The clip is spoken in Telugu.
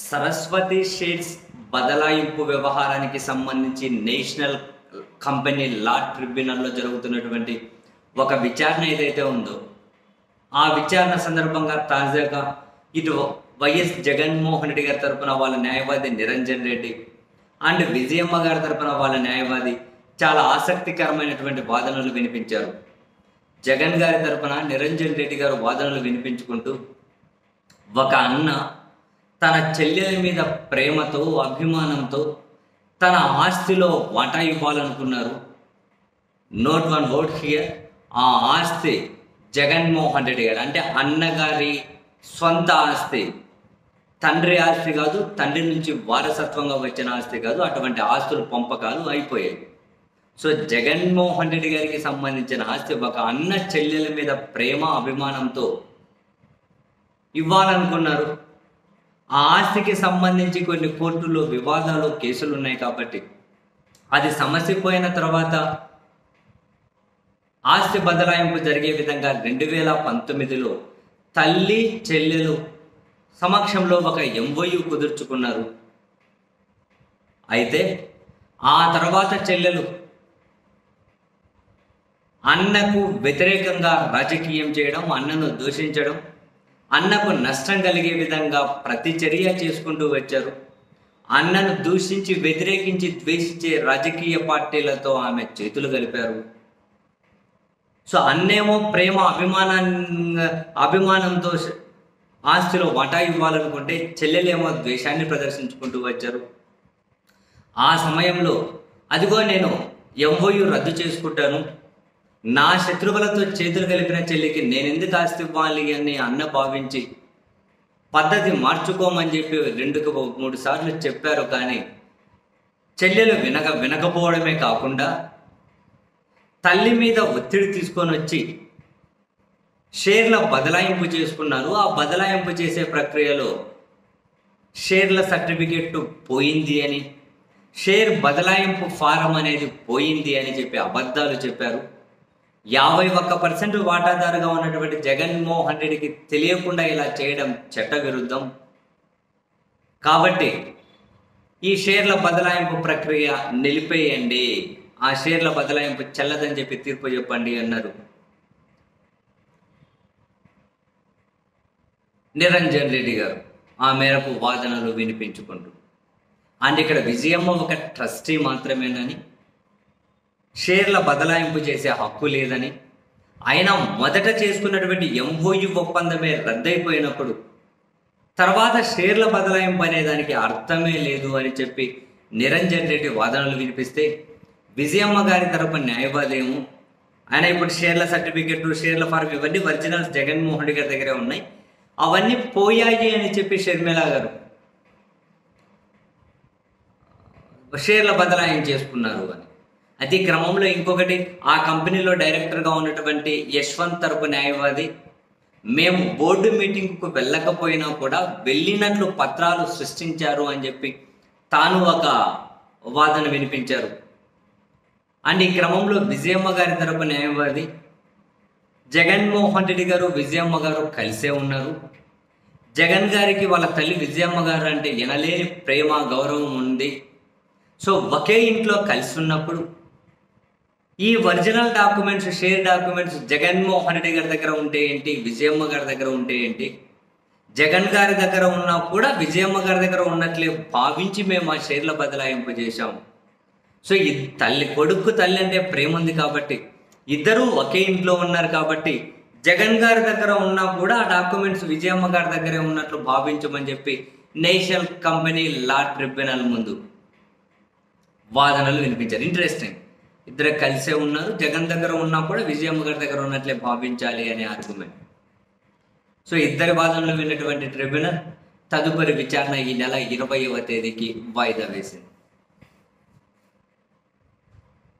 సరస్వతి షీట్స్ బదలాయింపు వ్యవహారానికి సంబంధించి నేషనల్ కంపెనీ లా ట్రిబ్యునల్లో జరుగుతున్నటువంటి ఒక విచారణ ఏదైతే ఉందో ఆ విచారణ సందర్భంగా తాజాగా ఇటు వైఎస్ జగన్మోహన్ రెడ్డి గారి తరపున వాళ్ళ న్యాయవాది నిరంజన్ రెడ్డి అండ్ విజయమ్మ గారి తరపున వాళ్ళ న్యాయవాది చాలా ఆసక్తికరమైనటువంటి వాదనలు వినిపించారు. జగన్ గారి తరపున నిరంజన్ రెడ్డి గారు వాదనలు వినిపించుకుంటూ ఒక అన్న తన చెల్లెల మీద ప్రేమతో అభిమానంతో తన ఆస్తిలో వాటా ఇవ్వాలనుకున్నారు. నోట్ వన్ వర్డ్ హియర్, ఆ ఆస్తి జగన్మోహన్ రెడ్డి గారు అంటే అన్నగారి సొంత ఆస్తి, తండ్రి ఆస్తి కాదు, తండ్రి నుంచి వారసత్వంగా వచ్చిన ఆస్తి కాదు, అటువంటి ఆస్తులు పంపకాలు అయిపోయాయి. సో జగన్మోహన్ రెడ్డి గారికి సంబంధించిన ఆస్తి ఒక అన్న చెల్లెల మీద ప్రేమ అభిమానంతో ఇవ్వాలనుకున్నారు. ఆ ఆస్తికి సంబంధించి కొన్ని కోర్టుల్లో వివాదాలు కేసులు ఉన్నాయి కాబట్టి అది సమసిపోయిన తర్వాత ఆస్తి బదలాయింపు జరిగే విధంగా 2019లో తల్లి చెల్లెలు సమక్షంలో ఒక ఎంఓయు కుదుర్చుకున్నారు. అయితే ఆ తర్వాత చెల్లెలు అన్నకు వ్యతిరేకంగా రాజకీయం చేయడం, అన్నను దూషించడం, అన్నకు నష్టం కలిగే విధంగా ప్రతిచర్య చేసుకుంటూ వచ్చారు. అన్నను దూషించి వ్యతిరేకించి ద్వేషించే రాజకీయ పార్టీలతో ఆమె చేతులు కలిపారు. సో అన్నేమో ప్రేమ అభిమానంతో ఆస్తిలో వాటా ఇవ్వాలనుకుంటే చెల్లెలేమో ద్వేషాన్ని ప్రదర్శించుకుంటూ వచ్చారు. ఆ సమయంలో అదిగో నేను ఎంఓయు రద్దు చేసుకుంటాను, నా శత్రువులతో చేతులు కలిపిన చెల్లికి నేను ఎందుకు ఆస్తి ఇవ్వాలి అని అన్న భావించి పద్ధతి మార్చుకోమని చెప్పి 2-3 సార్లు చెప్పారు. కానీ చెల్లెలు వినకపోవడమే కాకుండా తల్లి మీద ఒత్తిడి తీసుకొని వచ్చి షేర్ల బదలాయింపు చేసుకున్నారు. ఆ బదలాయింపు చేసే ప్రక్రియలో షేర్ల సర్టిఫికెట్ పోయింది అని, షేర్ బదలాయింపు ఫారం అనేది పోయింది అని చెప్పి అబద్ధాలు చెప్పారు. 51% వాటాదారుగా ఉన్నటువంటి జగన్మోహన్ రెడ్డికి తెలియకుండా ఇలా చేయడం చట్ట విరుద్ధం. కాబట్టి ఈ షేర్ల బదలాయింపు ప్రక్రియ నిలిపేయండి, ఆ షేర్ల బదలాయింపు చెల్లదని చెప్పి తీర్పు చెప్పండి అన్నారు నిరంజన్ రెడ్డి గారు. ఆ మేరకు వాదనలు వినిపించుకుంటూ అండ్ ఇక్కడ విజయమ్మ ఒక ట్రస్టీ మాత్రమేనని, షేర్ల బదలాయింపు చేసే హక్కు లేదని, అయినా మొదట చేసుకున్నటువంటి ఎంఓయు ఒప్పందమే రద్దయిపోయినప్పుడు తర్వాత షేర్ల బదలాయింపు అనే దానికి అర్థమే లేదు అని చెప్పి నిరంజన్ రెడ్డి వాదనలు వినిపిస్తే, విజయమ్మ గారి తరపు న్యాయవాదేమో ఆయన ఇప్పుడు షేర్ల సర్టిఫికెట్, షేర్ల ఫారం ఇవన్నీ ఒరిజినల్స్ జగన్మోహన్ రెడ్డి గారి దగ్గరే ఉన్నాయి, అవన్నీ పోయాయి అని చెప్పి షర్మిల గారు షేర్ల బదలాయింపు చేసుకున్నారు అని. అతి క్రమంలో ఇంకొకటి, ఆ కంపెనీలో డైరెక్టర్గా ఉన్నటువంటి యశ్వంత్ తరపు న్యాయవాది మేము బోర్డు మీటింగ్కు వెళ్ళకపోయినా కూడా వెళ్ళినట్లు పత్రాలు సృష్టించారు అని చెప్పి తాను ఒక వాదన వినిపించారు. అండ్ ఈ క్రమంలో విజయమ్మ గారి తరపు న్యాయవాది జగన్మోహన్ రెడ్డి గారు విజయమ్మ గారు కలిసే ఉన్నారు. జగన్ గారికి వాళ్ళ తల్లి విజయమ్మ గారు అంటే ఎనలేని ప్రేమ గౌరవం ఉంది. సో ఒకే ఇంట్లో కలిసి ఉన్నప్పుడు ఈ original documents, share documents Jaganmohan Reddy గారి దగ్గర ఉంటే ఏంటి, విజయమ్మ గారి దగ్గర ఉంటే ఏంటి, జగన్ గారి దగ్గర ఉన్నా కూడా విజయమ్మ గారి దగ్గర ఉన్నట్లే భావించి మేము ఆ షేర్ల బదలాయింపు చేశాము. సో ఈ కొడుకు తల్లి అంటే ప్రేమ ఉంది కాబట్టి, ఇద్దరూ ఒకే ఇంట్లో ఉన్నారు కాబట్టి జగన్ గారి దగ్గర ఉన్నా కూడా ఆ డాక్యుమెంట్స్ విజయమ్మ గారి దగ్గరే ఉన్నట్లు భావించమని చెప్పి నేషనల్ కంపెనీ లా ట్రిబ్యునల్ ముందు వాదనలు వినిపించారు. ఇంట్రెస్టింగ్, ఇద్దరు కలిసే ఉన్నారు, జగన్ దగ్గర ఉన్నా కూడా విజయమ్మ గారి దగ్గర ఉన్నట్లే భావించాలి అనే ఆర్గ్యుమెంట్. సో ఇద్దరి వాదనలు విన్నటువంటి ట్రిబ్యునల్ తదుపరి విచారణ ఈ నెల 20వ తేదీకి వాయిదా వేసింది.